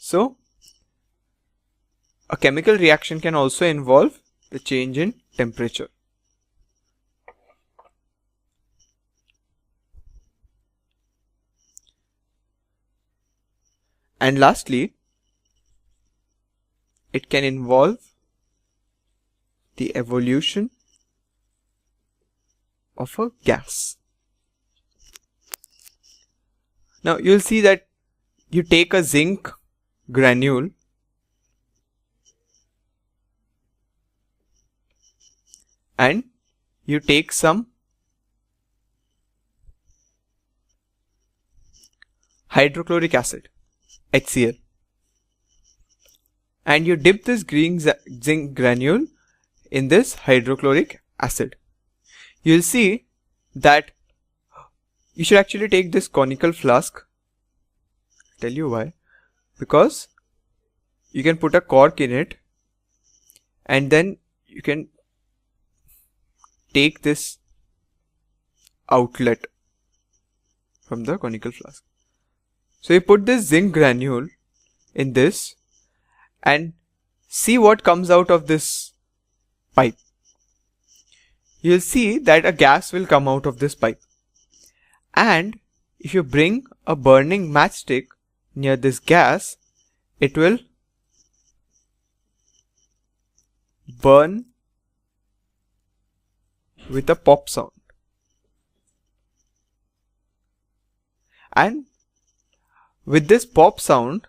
So a chemical reaction can also involve the change in temperature. And lastly, it can involve the evolution of a gas. Now you'll see that you take a zinc granule and you take some hydrochloric acid, HCl, and you dip this green zinc granule in this hydrochloric acid. You'll see that you should actually take this conical flask. I'll tell you why. Because you can put a cork in it and then you can take this outlet from the conical flask. So you put this zinc granule in this and see what comes out of this pipe. You'll see that a gas will come out of this pipe. And if you bring a burning matchstick near this gas, it will burn with a pop sound. And with this pop sound,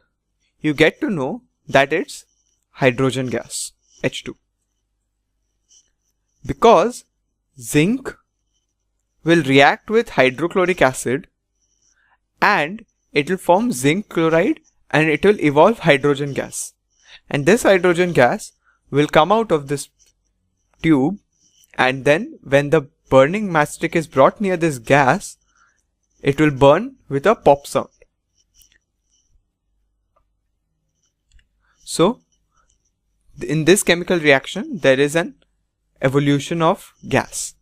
you get to know that it's hydrogen gas, H2. Because zinc will react with hydrochloric acid and it will form zinc chloride and it will evolve hydrogen gas. And this hydrogen gas will come out of this tube, and then when the burning matchstick is brought near this gas, it will burn with a pop sound. So in this chemical reaction, there is an evolution of gas.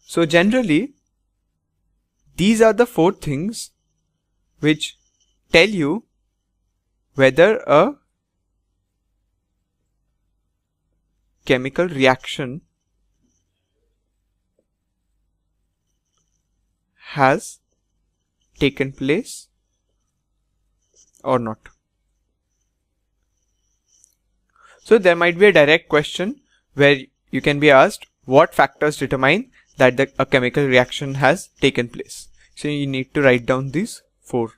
So generally, these are the 4 things which tell you whether a chemical reaction has taken place or not. So there might be a direct question where you can be asked what factors determine that a chemical reaction has taken place. So you need to write down these 4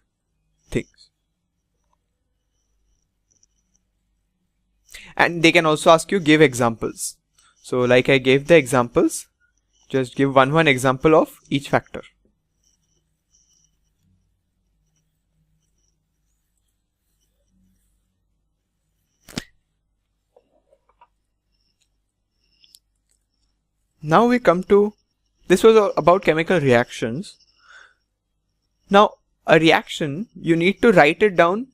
things. And they can also ask you give examples. So like I gave the examples, just give one example of each factor. Now we come to, this was about chemical reactions. Now a reaction, you need to write it down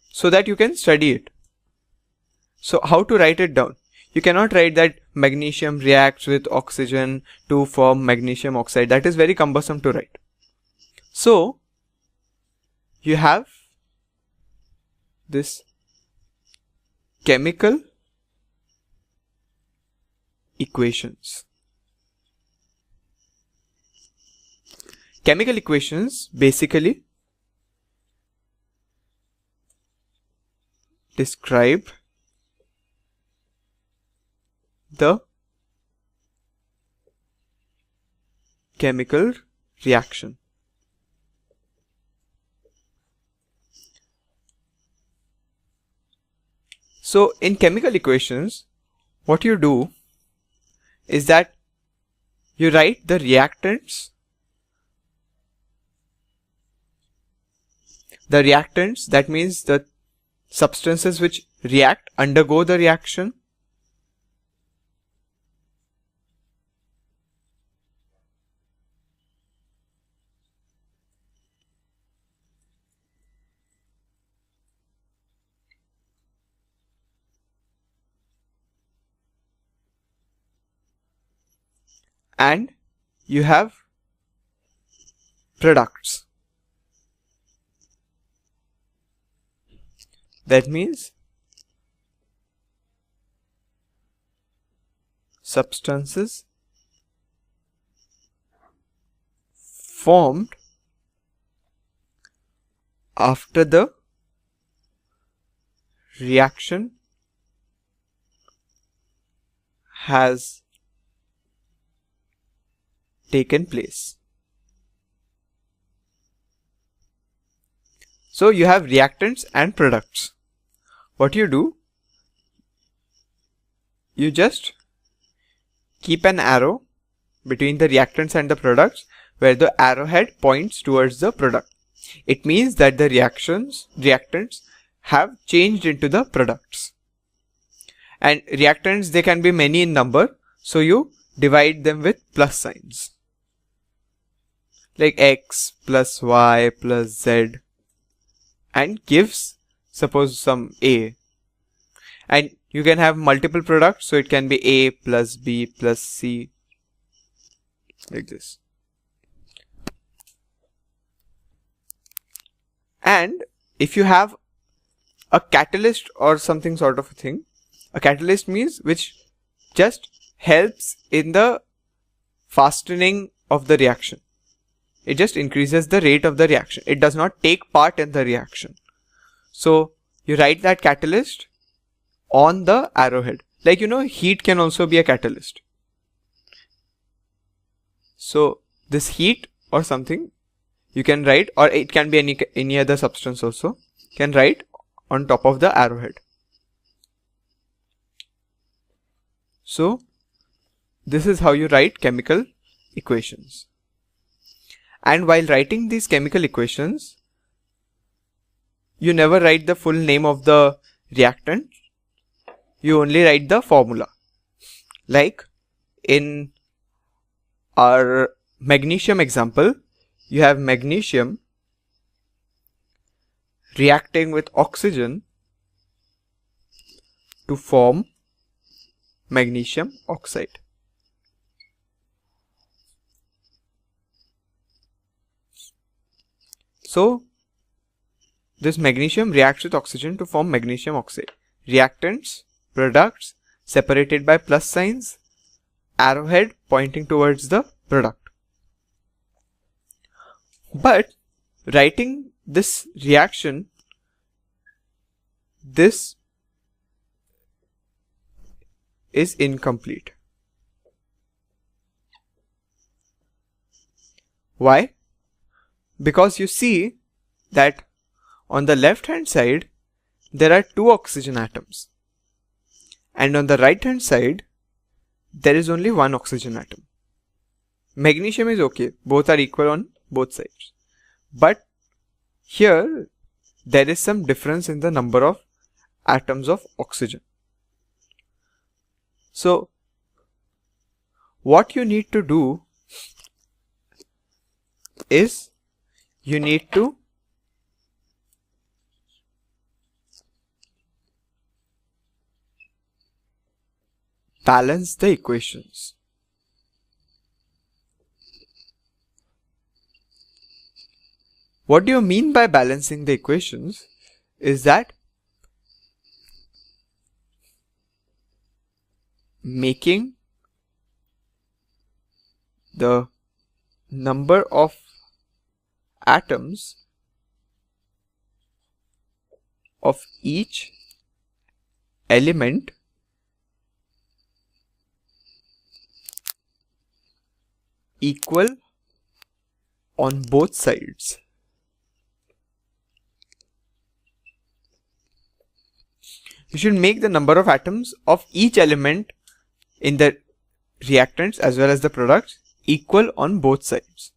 so that you can study it. So how to write it down? You cannot write that magnesium reacts with oxygen to form magnesium oxide. That is very cumbersome to write. So you have this chemical equations. Chemical equations basically describe the chemical reaction. So in chemical equations, what you do is that you write the reactants. The reactants, that means the substances which react, undergo the reaction. And you have products. That means substances formed after the reaction has taken place. So you have reactants and products. What you do, you just keep an arrow between the reactants and the products where the arrowhead points towards the product. It means that the reactants have changed into the products. And reactants, they can be many in number, so you divide them with plus signs. Like X plus Y plus Z, and gives, suppose, some A. And you can have multiple products, so it can be A plus B plus C, like this. And if you have a catalyst or something sort of a thing, a catalyst means which just helps in the fastening of the reaction. It just increases the rate of the reaction. It does not take part in the reaction. So you write that catalyst on the arrowhead. Like, heat can also be a catalyst. So this heat or something you can write, or it can be any other substance also, can write on top of the arrowhead. So this is how you write chemical equations. And while writing these chemical equations, you never write the full name of the reactant. You only write the formula. Like in our magnesium example, you have magnesium reacting with oxygen to form magnesium oxide. So this magnesium reacts with oxygen to form magnesium oxide. Reactants, products separated by plus signs, arrowhead pointing towards the product. But writing this reaction, this is incomplete. Why? Because you see that on the left hand side there are 2 oxygen atoms, and on the right hand side there is only 1 oxygen atom. Magnesium is okay, both are equal on both sides, but here there is some difference in the number of atoms of oxygen. So what you need to do is you need to balance the equations. What do you mean by balancing the equations is that making the number of atoms of each element equal on both sides. You should make the number of atoms of each element in the reactants as well as the products equal on both sides.